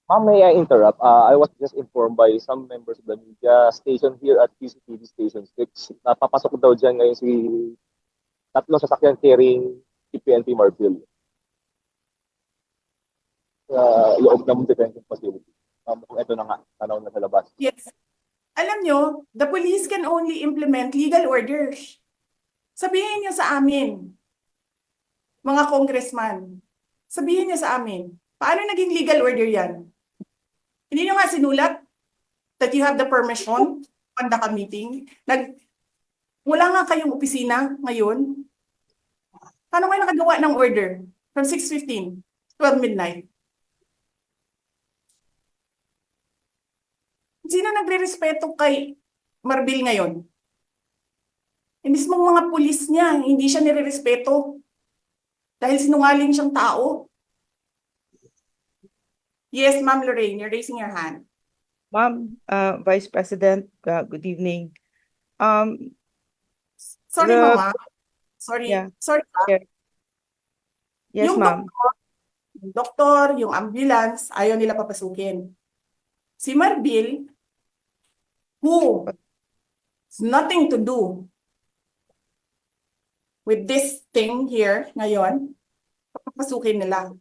Ma'am, may I interrupt? I was just informed by some members of the media station here at QCTV Station 6. Napapasok daw dyan ngayon si tatlong sasakyan carrying si PNP Marbil sa loob ng detention facility. Kung ito na nga, tanaw na sa labas. Yes. Alam nyo, the police can only implement legal orders. Sabihin nyo sa amin, mga congressman, sabihin nyo sa amin, paano naging legal order yan? Hindi nyo nga sinulat that you have the permission to conduct a meeting. Wala nga kayong opisina ngayon. Paano kayo nakagawa ng order from 6:15 to 12 midnight? Sino nagre-respeto kay Marbil ngayon? Yung mismong mga pulis niya, hindi siya nire-respeto. Dahil sinungaling siyang tao. Yes, Ma'am Lorraine, you're raising your hand. Ma'am, Vice President, good evening. Sorry, The- Mama. Sorry. Yeah. Sorry. Yeah. Yes, Yung ma'am. doktor, yung ambulance, ayaw nila papasukin. Si Marbil, who has nothing to do with this thing here ngayon, papasukin nila.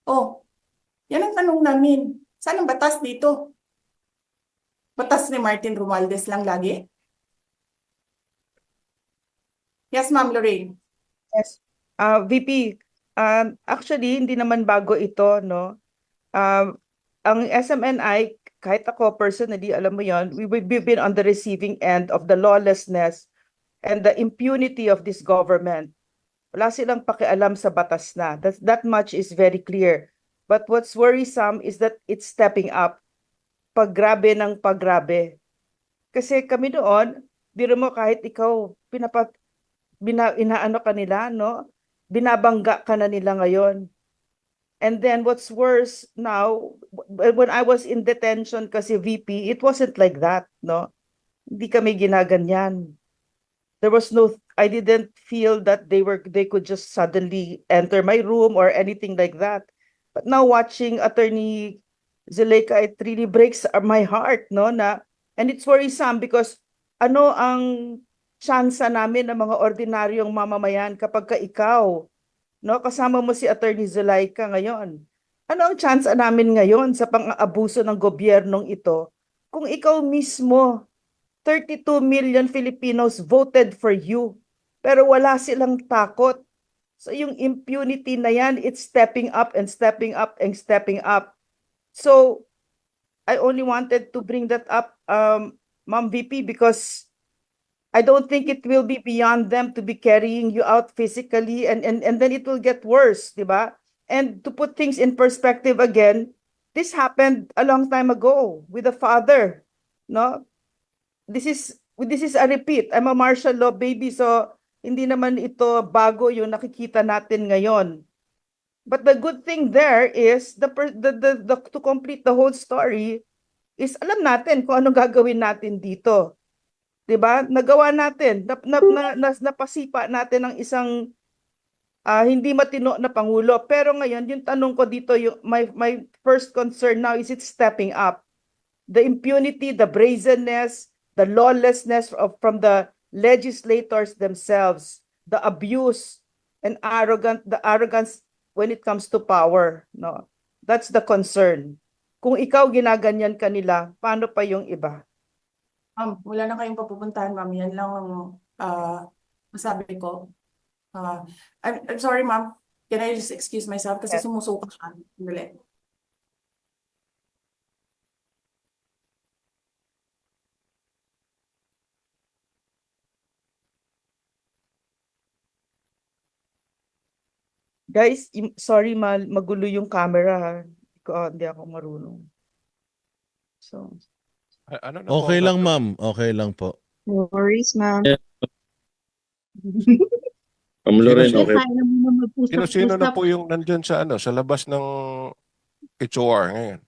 Oh, yan ang tanong namin. Saan ang batas dito? Batas ni Martin Romualdez lang lagi? Yes, Ma'am Lorraine. Yes. VP, actually, hindi naman bago ito, no? Ang SMNI, kahit ako personally, alam mo yon, we've been on the receiving end of the lawlessness and the impunity of this government. Wala silang pakialam sa batas na. That much is very clear. But what's worrisome is that it's stepping up. Paggrabe ng paggrabe. Kasi kami noon, biro mo kahit ikaw, inaano ka nila, no? Binabangga ka na nila ngayon. And then what's worse now, when I was in detention kasi VP, it wasn't like that, no? Hindi kami ginaganyan. There was no, I didn't feel that they could just suddenly enter my room or anything like that. But now watching Attorney Zuleika, it really breaks my heart, no? And it's worrisome because ano ang tsansa namin ng mga ordinaryong mamamayan kapag ka ikaw, no, kasama mo si Attorney Zuleika ngayon. Ano ang tsansa namin ngayon sa pang-aabuso ng gobyernong ito kung ikaw mismo, 32 million Filipinos voted for you, pero wala silang takot. So yung impunity na yan, it's stepping up and stepping up and stepping up. So I only wanted to bring that up, Ma'am VP, because I don't think it will be beyond them to be carrying you out physically and then it will get worse, di ba? And to put things in perspective again, this happened a long time ago with the father, no? This is a repeat. I'm a martial law baby, so hindi naman ito bago yung nakikita natin ngayon. But the good thing there is to complete the whole story is alam natin kung anong gagawin natin dito. 'Di ba? Nagawa natin, napasipa natin ng isang hindi matino na pangulo. Pero ngayon, yung tanong ko dito, my first concern now is it's stepping up. The impunity, the brazenness, the lawlessness from the legislators themselves, the abuse and the arrogance when it comes to power, no? That's the concern. Kung ikaw ginaganyan kanila, paano pa yung iba? Wala na kayong papupuntahan, ma'am. Yan lang ang masabi ko. I'm sorry, ma'am. Can I just excuse myself? Kasi Yes. sumusuka siya. Dali. Guys, sorry magulo yung camera, ha. Hindi ako marunong. So, Ano na po Okay ang lang, gagawin? ma'am. Okay lang po. No worries, ma'am. Ma'am Lorraine, okay. Kaya naman na Sino-sino na magpusap-usap. po yung nandyan sa sa labas ng HOR ngayon?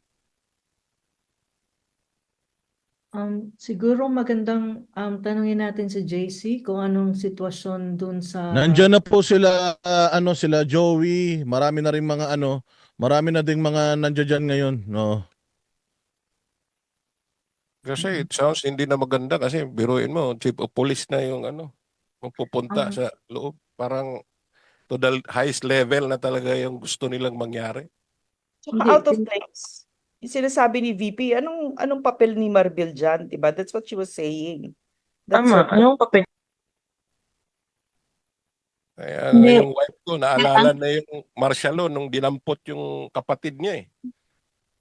Siguro magandang tanungin natin si JC kung anong sitwasyon dun sa... Nandiyan na po sila, sila Joey, marami na rin mga Marami na ding mga nandiyan dyan ngayon, no? Kasi it sounds hindi na maganda kasi biruin mo, chief of police na yung pupunta Ang sa loob. Parang to the highest level na talaga yung gusto nilang mangyari. Tsaka Hindi, out of place. Yung sinasabi ni VP, anong papel ni Marbil dyan, diba? That's what she was saying. That's Tama, her anong papel? Kaya nga Hindi, yung wife ko, naalala na yung martial law nung dinampot yung kapatid niya eh.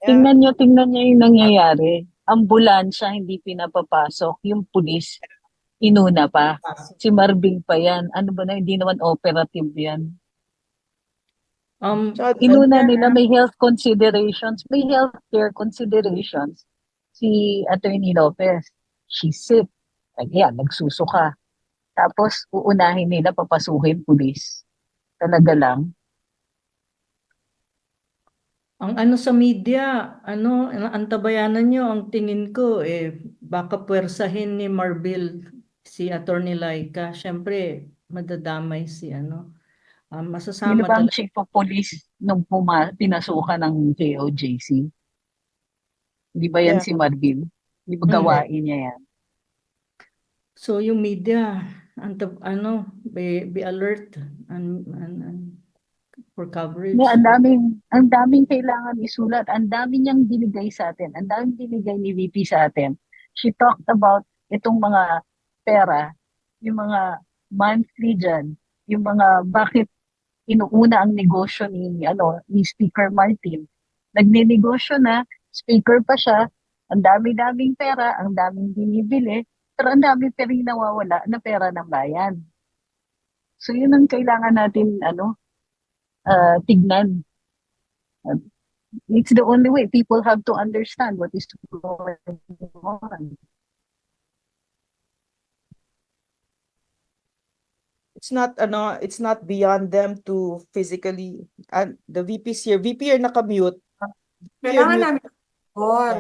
yeah. tingnan nyo yung nangyayari. Ambulansya hindi pinapapasok, yung pulis inuna pa. Si Marvin pa yan. Ano ba na, hindi naman operative yan. Tsaka, Inuna nila, may health considerations, may healthcare considerations. Si Attorney Lopez, she's sick. Ayan, nagsusuka. Tapos, uunahin nila, papasukin pulis. Talaga lang. ang ano sa media, ang antabayanan nyo, ang tingin ko, baka puwersahin ni Marbil si Attorney Laika. Siyempre, madadamay si Sino masasama ba ang talaga. chief of police nung pinasukan ng JOJC? Di ba yan yeah. si Marvin? Di ba Mm. gawain niya yan? So yung media, be alert for coverage. Yeah, ang daming kailangan isulat. Ang dami niyang binigay sa atin. Ang daming binigay ni VP sa atin. She talked about itong mga pera, yung mga monthly dyan, yung mga bakit inuuna ang negosyo ni Speaker Martin. Nagnenegosyo na, speaker pa siya, ang dami-daming pera, ang daming binibili, pero ang daming pa rin nawawala na pera ng bayan. So yun ang kailangan natin tignan. It's the only way people have to understand what is going on. It's not beyond them to physically, and the VP's here. VP, you're nakamute. Kailangan mute. namin ng doktor.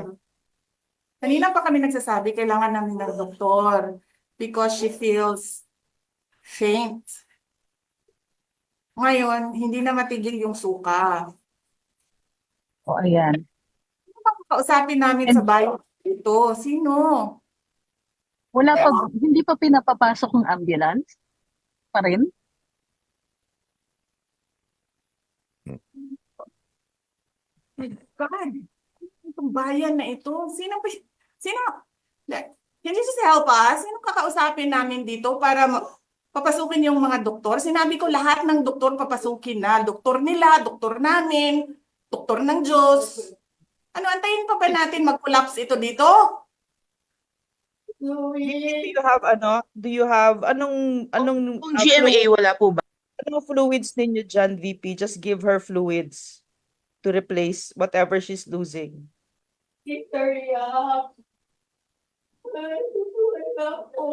Kanina pa kami nagsasabi, kailangan namin ng doktor because she feels faint. Ngayon, hindi na matigil yung suka. O ayan. Sino ba kausapin namin sa bayan ito? Sino? Hindi pa pinapapasok ng ambulance pa rin? God, itong bayan na ito. Can you just help us? Sino kakausapin namin dito para papasukin yung mga doktor? Sinabi ko lahat ng doktor papasukin na. Doktor nila, doktor namin, doktor ng Diyos. Antayin pa ba natin mag-collapse ito dito? VP, do you have anong Kung GMA wala po ba? anong fluids ninyo dyan, VP? Just give her fluids to replace whatever she's losing. Hurry up. Ay, ako.